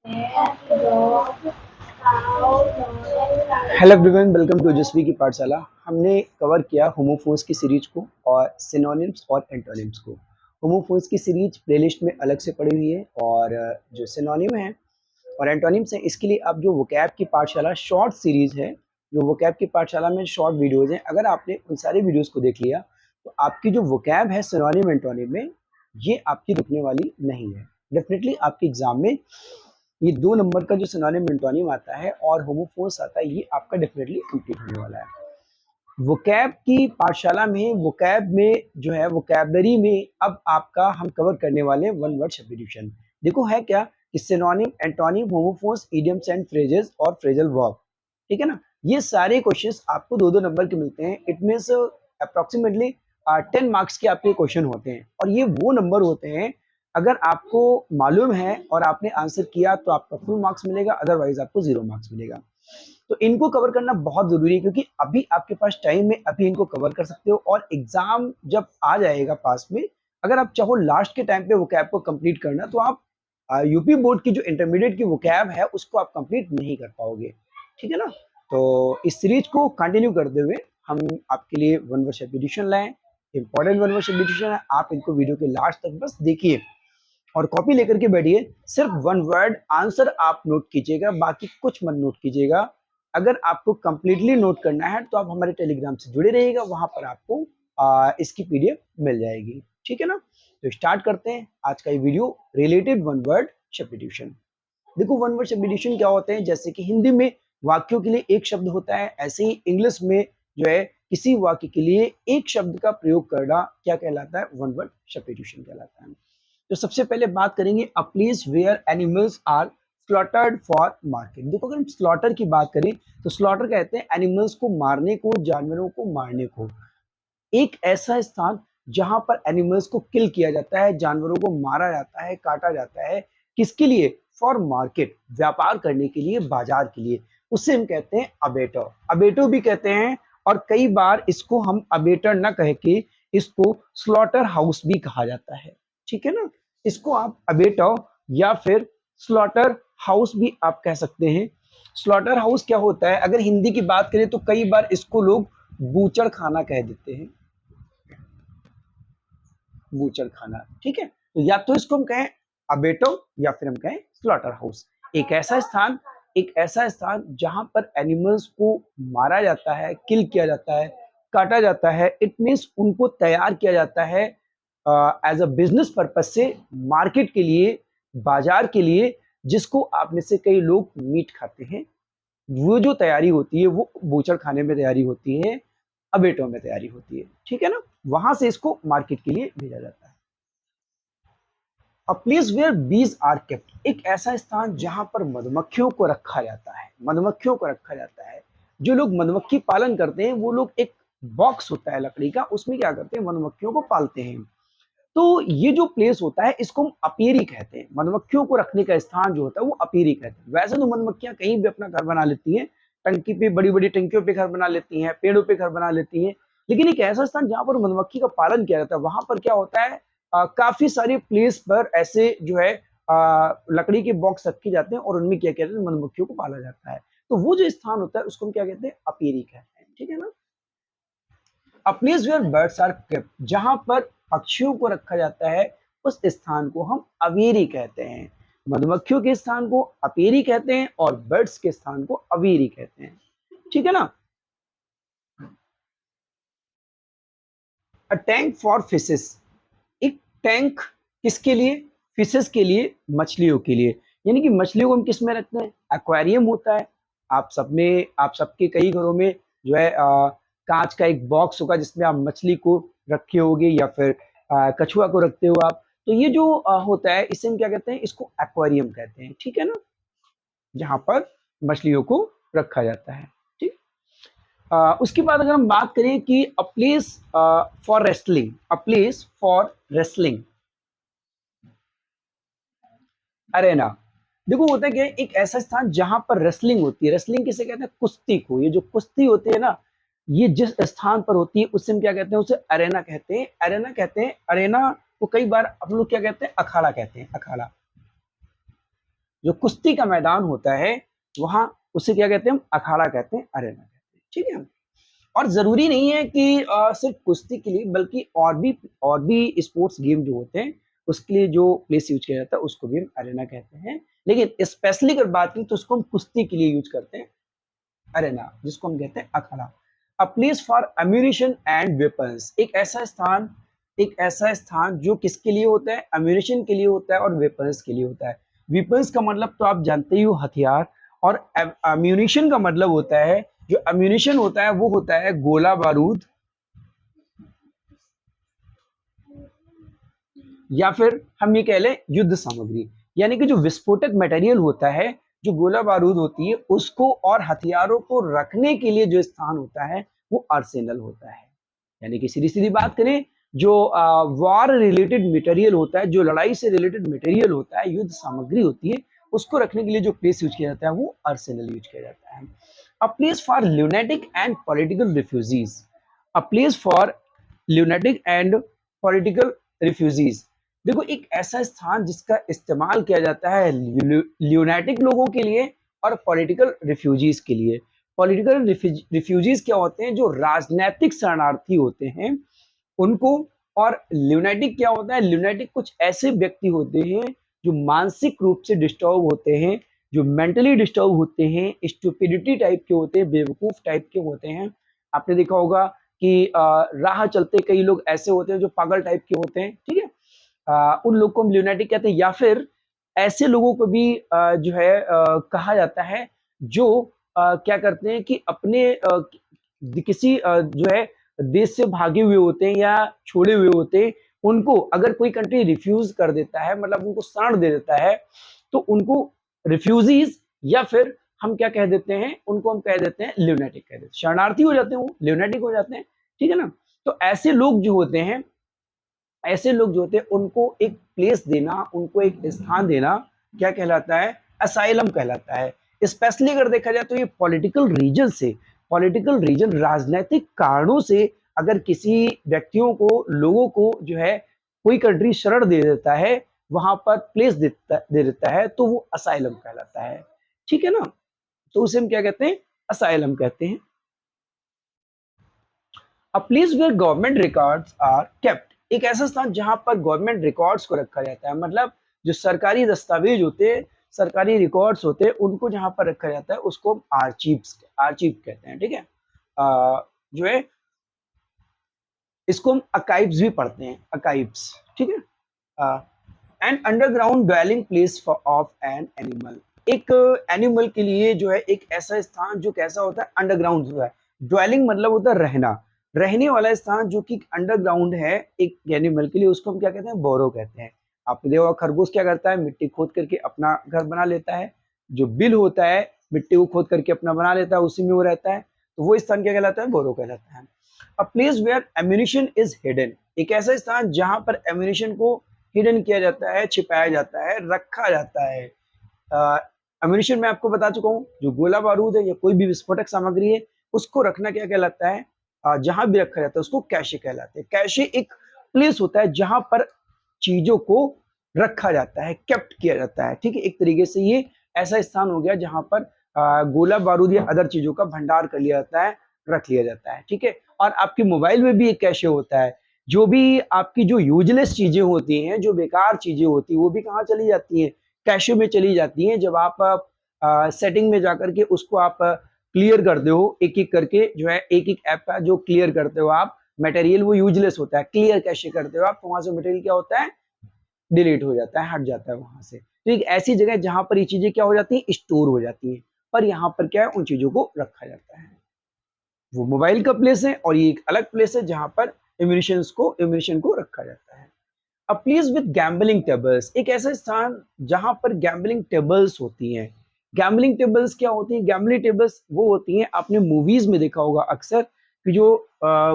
Hello everyone, welcome to ओजस्वी की पाठशाला। हमने कवर किया होमोफोन्स की सीरीज को और सिनोनिम्स और एंटोनिम्स को। होमोफोन्स की सीरीज प्लेलिस्ट में अलग से पड़ी हुई है और जो सिनोनिम है और एंटोनिम्स है इसके लिए अब जो वोकैब की पाठशाला शॉर्ट सीरीज है, जो वोकैब की पाठशाला में शॉर्ट वीडियोज हैं, अगर आपने उन सारी वीडियोज को देख लिया तो आपकी जो वोकैब है सिनोनिम एंटोनिम में, ये आपकी रुकने वाली नहीं है। डेफिनेटली आपके एग्जाम में ये 2 नंबर का जो सिनोनिम एंटोनिम आता है और होमोफोन्स आता है, ये आपका डेफिनेटली कंप्लीट होने वाला है। वोकैब की पाठशाला में वोकैब में जो है वोकैबलरी में अब आपका हम कवर करने वाले वन वर्ड सब्स्टिट्यूशन। देखो है क्या कि synonym, antonym, homophones, idioms and phrases और फ्रेजल वर्ब, ठीक है ना। ये सारे क्वेश्चंस आपको 2-2 नंबर के मिलते हैं। इट मींस अप्रोक्सीमेटली 10 मार्क्स के आपके क्वेश्चन होते हैं और ये वो नंबर होते हैं, अगर आपको मालूम है और आपने आंसर किया तो आपका फुल मार्क्स मिलेगा, अदरवाइज आपको 0 मार्क्स मिलेगा। तो इनको कवर करना बहुत जरूरी है क्योंकि अभी आपके पास टाइम है, अभी इनको कवर कर सकते हो और एग्जाम जब आ जाएगा पास में, अगर आप चाहो लास्ट के टाइम पे वोकैब को कंप्लीट करना तो आप यूपी बोर्ड की जो इंटरमीडिएट की वोकैब है उसको आप कंप्लीट नहीं कर पाओगे, ठीक है ना। तो इस सीरीज को कंटिन्यू करते हुए हम आपके लिए वन वर्ड सब्स्टिट्यूशन लाए, इंपॉर्टेंट वन वर्ड सब्स्टिट्यूशन है। आप इनको वीडियो के लास्ट तक बस देखिए और कॉपी लेकर के बैठिए, सिर्फ वन वर्ड आंसर आप नोट कीजिएगा, बाकी कुछ मत नोट कीजिएगा। अगर आपको कंप्लीटली नोट करना है तो आप हमारे टेलीग्राम से जुड़े रहिएगा, वहां पर आपको इसकी पीडीएफ मिल जाएगी, ठीक है ना। तो स्टार्ट करते हैं आज का ये video related one word substitution. देखो वन वर्ड सब्स्टिट्यूशन क्या होते हैं, जैसे कि हिंदी में वाक्यों के लिए एक शब्द होता है, ऐसे ही इंग्लिश में जो है किसी वाक्य के लिए एक शब्द का प्रयोग करना क्या कहलाता है, वन वर्ड सब्स्टिट्यूशन कहलाता है। तो सबसे पहले बात करेंगे a place where animals are slaughtered for market. देखो अगर हम स्लॉटर की बात करें तो स्लॉटर कहते हैं एनिमल्स को मारने को, जानवरों को मारने को। एक ऐसा स्थान जहां पर एनिमल्स को किल किया जाता है, जानवरों को मारा जाता है, काटा जाता है, किसके लिए? फॉर मार्केट, व्यापार करने के लिए, बाजार के लिए, उसे हम कहते हैं अबेटर। अबेटो भी कहते हैं और कई बार इसको हम अबेटर ना कह के इसको स्लॉटर हाउस भी कहा जाता है, ठीक है ना। इसको आप अबेटर या फिर स्लॉटर हाउस भी आप कह सकते हैं। स्लॉटर हाउस क्या होता है, अगर हिंदी की बात करें तो कई बार इसको लोग बूचड़ खाना कह देते हैं, बूचड़ खाना, ठीक है। तो या तो इसको हम कहें अबेटो या फिर हम कहें स्लॉटर हाउस। एक ऐसा स्थान, एक ऐसा स्थान जहां पर एनिमल्स को मारा जाता है, किल किया जाता है, काटा जाता है, इट मीन्स उनको तैयार किया जाता है एज अ बिजनेस पर्पज से, मार्केट के लिए, बाजार के लिए, जिसको आप में से कई लोग मीट खाते हैं। वो जो तैयारी होती है वो बूचड़ खाने में तैयारी होती है, अबेटो में तैयारी होती है, ठीक है ना। वहां से इसको मार्केट के लिए भेजा जाता है। A place where bees are kept, एक ऐसा स्थान जहां पर मधुमक्खियों को रखा जाता है, मधुमक्खियों को रखा जाता है। जो लोग मधुमक्खी पालन करते हैं वो लोग एक बॉक्स होता है लकड़ी का, उसमें क्या करते हैं, मधुमक्खियों को पालते हैं। तो ये जो प्लेस होता है इसको हम अपीरी कहते हैं। मधुमक्खियों को रखने का स्थान जो होता है वो अपीरी कहते हैं। वैसे तो मधुमक्खियां कहीं भी अपना घर बना लेती हैं, टंकी पे, बड़ी बड़ी टंकियों पे घर बना लेती हैं, पेड़ों पे घर बना लेती हैं, लेकिन एक ऐसा स्थान जहां पर मधुमक्खी का पालन किया जाता है, वहां पर क्या होता है, काफी सारे प्लेस पर ऐसे जो है लकड़ी के बॉक्स रखे जाते हैं और उनमें क्या कहते हैं, मधुमक्खियों को पाला जाता है। तो वो जो स्थान होता है उसको हम क्या कहते हैं, अपीरी कहते हैं, ठीक है ना। A place where birds are kept, जहां पर पक्षियों को रखा जाता है उस स्थान को हम अवेरी कहते हैं। मधुमक्खियों के स्थान को अपेरी कहते हैं और बर्ड्स के स्थान को अवेरी कहते हैं, ठीक है ना। अ टैंक फॉर फिशेस, एक टैंक किसके लिए? फिशेस के लिए, मछलियों के लिए। यानी कि मछलियों को हम किस में रखते हैं? एक्वेरियम होता है। आप सब में, आप सबके कई घरों में जो है कांच का एक बॉक्स होगा जिसमें आप मछली को रखे होगे या फिर कछुआ को रखते हो आप। तो ये जो होता है इसे हम क्या कहते हैं? इसको एक्वेरियम कहते हैं, ठीक है ना, जहां पर मछलियों को रखा जाता है, ठीक। उसके बाद अगर हम बात करें कि अ place for wrestling, a place for wrestling, Arena. देखो होता है क्या है, एक ऐसा स्थान जहां पर रेसलिंग होती है। रेसलिंग किसे कहते हैं? कुश्ती को। ये जो कुश्ती होती है ना, ये जिस स्थान पर होती है उसे हम क्या कहते हैं? उसे अरेना कहते हैं, अरेना कहते हैं। अरेना को कई बार हम लोग क्या कहते हैं? अखाड़ा कहते हैं, अखाड़ा। जो कुश्ती का मैदान होता है वहां उसे क्या कहते हैं, हम अखाड़ा कहते हैं, अरेना कहते हैं, ठीक है। और जरूरी नहीं है कि सिर्फ कुश्ती के लिए, बल्कि और भी स्पोर्ट्स गेम जो होते हैं उसके लिए जो प्लेस यूज किया जाता है उसको भी हम अरेना कहते हैं। लेकिन स्पेशली अगर बात करें तो उसको हम कुश्ती के लिए यूज करते हैं, अरेना, जिसको हम कहते हैं अखाड़ा। A place for ammunition and weapons, एक ऐसा स्थान जो किसके लिए होता है, अम्यूनिशन के लिए होता है और वेपन्स के लिए होता है। वेपन्स का मतलब तो आप जानते ही हो, हथियार, और अम्यूनिशन का मतलब होता है, जो अम्यूनिशन होता है वो होता है गोला बारूद, या फिर हम ये कह लें युद्ध सामग्री। यानी कि जो विस्फोटक मटेरियल होता है, जो गोला बारूद होती है, उसको और हथियारों को रखने के लिए जो स्थान होता है वो आर्सेनल होता है। यानी कि सीधी सीधी बात करें, जो वॉर रिलेटेड मटेरियल होता है, जो लड़ाई से रिलेटेड मटेरियल होता है, युद्ध सामग्री होती है, उसको रखने के लिए जो प्लेस यूज किया जाता है वो आर्सेनल यूज किया जाता है। A place for lunatic and political refugees, a place for lunatic and political refugees. देखो, एक ऐसा स्थान जिसका इस्तेमाल किया जाता है ल्यूनेटिक लोगों के लिए और पॉलिटिकल रिफ्यूजीज के लिए। पॉलिटिकल रिफ्यूजीज क्या होते हैं, जो राजनीतिक शरणार्थी होते हैं उनको। और ल्यूनेटिक क्या होता है, ल्यूनेटिक कुछ ऐसे व्यक्ति होते हैं जो मानसिक रूप से डिस्टर्ब होते हैं, जो मेंटली डिस्टर्ब होते हैं, स्टुपिडिटी टाइप के होते हैं, बेवकूफ टाइप के होते हैं। आपने देखा होगा कि राह चलते कई लोग ऐसे होते हैं जो पागल टाइप के होते हैं, ठीक है। उन लोग को हम ल्यूनेटिक कहते हैं। या फिर ऐसे लोगों को भी जो है कहा जाता है जो क्या करते हैं कि अपने किसी जो है देश से भागे हुए होते हैं या छोड़े हुए होते हैं, उनको अगर कोई कंट्री रिफ्यूज कर देता है, मतलब उनको शरण दे देता है, तो उनको रिफ्यूजीज, या फिर हम क्या कह देते हैं, उनको हम कह देते हैं ल्यूनेटिक कह देते हैं। शरणार्थी हो जाते हैं वो, ल्यूनेटिक हो जाते हैं, ठीक है ना। तो ऐसे लोग जो होते हैं उनको एक प्लेस देना, उनको एक स्थान देना, क्या कहलाता है, असाइलम कहलाता है। स्पेशली अगर देखा जाए तो ये पॉलिटिकल रीजन राजनीतिक कारणों से अगर किसी व्यक्तियों को, लोगों को जो है कोई कंट्री शरण दे देता है, वहां पर प्लेस दे देता है, तो वो असाइलम कहलाता है, ठीक है ना। तो उसे हम क्या कहते हैं, असाइलम कहते हैं। A place where government records are kept, एक ऐसा स्थान जहां पर गवर्नमेंट रिकॉर्ड्स को रखा जाता है, मतलब जो सरकारी दस्तावेज होते हैं, सरकारी रिकॉर्ड्स होते हैं, उनको जहां पर रखा जाता है उसको हम आर्चीव कहते हैं, ठीक है। जो है इसको हम अकाइव्स भी पढ़ते हैं, अकाइव्स, ठीक है। An underground dwelling place of an animal, एक एनिमल के लिए जो है एक ऐसा स्थान जो कैसा होता है, अंडरग्राउंड होता है। ड्वेलिंग मतलब होता है रहना, रहने वाला स्थान जो कि अंडरग्राउंड है एक एनिमल के लिए, उसको हम क्या कहते हैं, बोरो कहते हैं। आपने देखा खरगोश क्या करता है, मिट्टी खोद करके अपना घर बना लेता है। जो बिल होता है मिट्टी को खोद करके अपना बना लेता है, उसी में वो रहता है, तो वो स्थान क्या कहलाता है, बोरो कहलाता है। A place where ammunition is hidden, एक ऐसा स्थान जहां पर एम्यूनिशन को हिडन किया जाता है, छिपाया जाता है, रखा जाता है। अम्यूनिशन मैं आपको बता चुका हूँ, जो गोला बारूद है या कोई भी विस्फोटक सामग्री है, उसको रखना क्या कहलाता है, जहां भी रखा जाता है उसको कैशे कहलाते हैं। कैशे एक प्लेस होता है जहां पर चीजों को रखा जाता है, केप्ट किया जाता है, ठीक है। एक तरीके से ये ऐसा स्थान हो गया जहां पर गोला बारूद या अदर चीजों का भंडार कर लिया जाता है, रख लिया जाता है, ठीक है। और आपके मोबाइल में भी एक कैशे होता है, जो भी आपकी जो यूजलेस चीजें होती हैं, जो बेकार चीजें होती हैं, वो भी कहाँ चली जाती हैं, कैशे में चली जाती हैं। जब आप सेटिंग में जाकर के उसको आप क्लियर करते हो, एक एक करके जो है, एक एक ऐप का जो क्लियर करते हो आप मटेरियल, वो यूजलेस होता है, क्लियर कैशे करते हो आप, तो वहां से मटेरियल क्या होता है, डिलीट हो जाता है, हट जाता है वहां से। तो एक ऐसी जगह जहां पर ये चीजें क्या हो जाती हैं, स्टोर हो जाती हैं, पर यहाँ पर क्या है, उन चीजों को रखा जाता है। वो मोबाइल का प्लेस है और ये एक अलग प्लेस है जहां पर इम्यूनिशन को रखा जाता है। A place with gambling tables, एक ऐसा स्थान जहां पर गैम्बलिंग टेबल्स होती हैं। गैम्बलिंग टेबल्स क्या होती हैं, गैम्बलिंग टेबल्स वो होती हैं, आपने मूवीज में देखा होगा अक्सर कि जो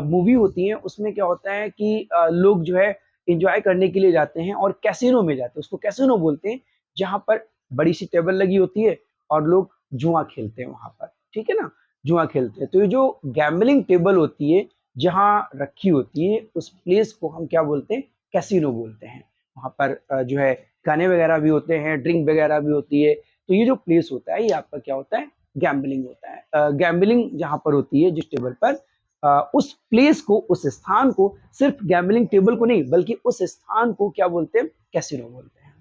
मूवी होती है उसमें क्या होता है कि लोग जो है इंजॉय करने के लिए जाते हैं और कैसीनो में जाते हैं, उसको कैसीनो बोलते हैं, जहां पर बड़ी सी टेबल लगी होती है और लोग जुआ खेलते हैं वहां पर, ठीक है ना, जुआ खेलते हैं। तो ये जो गैम्बलिंग टेबल होती है जहाँ रखी होती है, उस प्लेस को हम क्या बोलते हैं, कैसीनो बोलते हैं। वहां पर जो है खाने वगैरह भी होते हैं, ड्रिंक वगैरह भी होती है। तो ये जो प्लेस होता है ये आपका क्या होता है, गैम्बलिंग होता है। गैम्बलिंग जहाँ पर होती है जिस टेबल पर, उस प्लेस को, उस स्थान को, सिर्फ गैम्बलिंग टेबल को नहीं बल्कि उस स्थान को क्या बोलते हैं, कैसीनो बोलते हैं।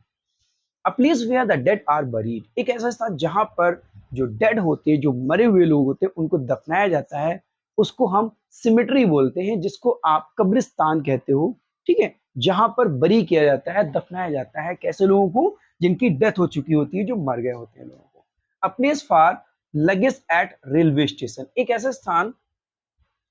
A place where the dead are buried, एक ऐसा स्थान जहां पर जो डेड होते हैं, जो मरे हुए लोग होते हैं, उनको दफनाया जाता है, उसको हम सिमेट्री बोलते हैं, जिसको आप कब्रिस्तान कहते हो। ठीक है, जहां पर बरी किया जाता है, दफनाया जाता है कैसे लोगों को, जिनकी डेथ हो चुकी होती है, जो मर गए होते हैं लोगों को। अ place for luggage eight railway station, एक ऐसा स्थान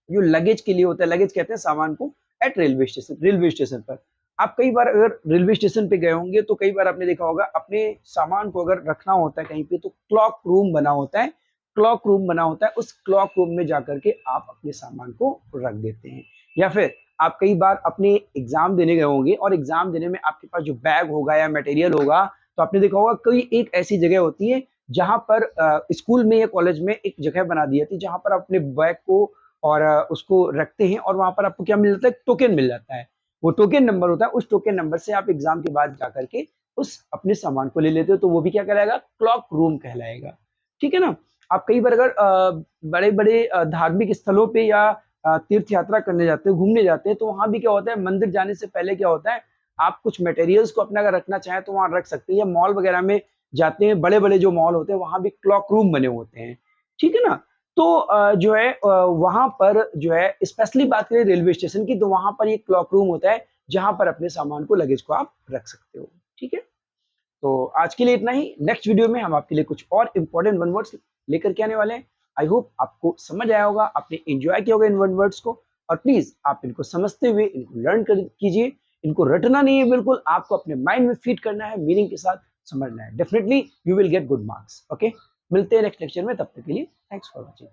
जो लगेज के लिए होता है, लगेज कहते हैं सामान को, eight railway station, railway station पर। आप कई बार अगर रेलवे स्टेशन पे गए होंगे तो कई बार आपने देखा होगा, अपने सामान को अगर रखना होता है कहीं पे तो क्लॉक रूम बना होता है, क्लॉक रूम बना होता है, उस क्लॉक रूम में जाकर के आप अपने सामान को रख देते हैं। या फिर आप कई बार अपने एग्जाम देने गए होंगे और एग्जाम देने में आपके पास जो बैग होगा या मटेरियल होगा, तो आपने देखा होगा कोई एक ऐसी जगह होती है जहां पर स्कूल में या कॉलेज में एक जगह बना दी जाती है जहां पर आप अपने बैग को और उसको रखते हैं और वहां पर आपको क्या मिल जाता है, टोकन मिल जाता है। वो टोकन नंबर होता है, उस टोकन नंबर से आप एग्जाम के बाद जाकर के उस अपने सामान को ले लेते हो, तो वो भी क्या कहलाएगा, क्लॉक रूम कहलाएगा। ठीक है ना। आप कई बार अगर बड़े बड़े धार्मिक स्थलों पे या तीर्थ यात्रा करने जाते हो, घूमने जाते हैं, तो वहां भी क्या होता है, मंदिर जाने से पहले क्या होता है, आप कुछ मटेरियल्स को अपना अगर रखना चाहें तो वहां रख सकते हैं। या मॉल वगैरह में जाते हैं, बड़े बड़े जो मॉल होते हैं वहां भी क्लॉक रूम बने होते हैं। ठीक है ना। तो जो है वहाँ पर जो है, स्पेशली बात करें रेलवे स्टेशन की, तो वहाँ पर ये क्लॉक रूम होता है जहाँ पर अपने सामान को, लगेज को आप रख सकते हो। ठीक है। तो आज के लिए इतना ही। नेक्स्ट वीडियो में हम आपके लिए कुछ और इंपॉर्टेंट वन वर्ड्स लेकर के आने वाले हैं। आई होप आपको समझ आया होगा, आपने एंजॉय किया होगा इन वन वर्ड्स को, और प्लीज आप इनको समझते हुए इनको लर्न कर कीजिए। इनको रटना नहीं है, बिल्कुल आपको अपने माइंड में फीड करना है, मीनिंग के साथ समझना है। Definitely you will get good marks. Okay, मिलते हैं नेक्स्ट लेक्चर में, तब तक के लिए थैंक्स फॉर वॉचिंग।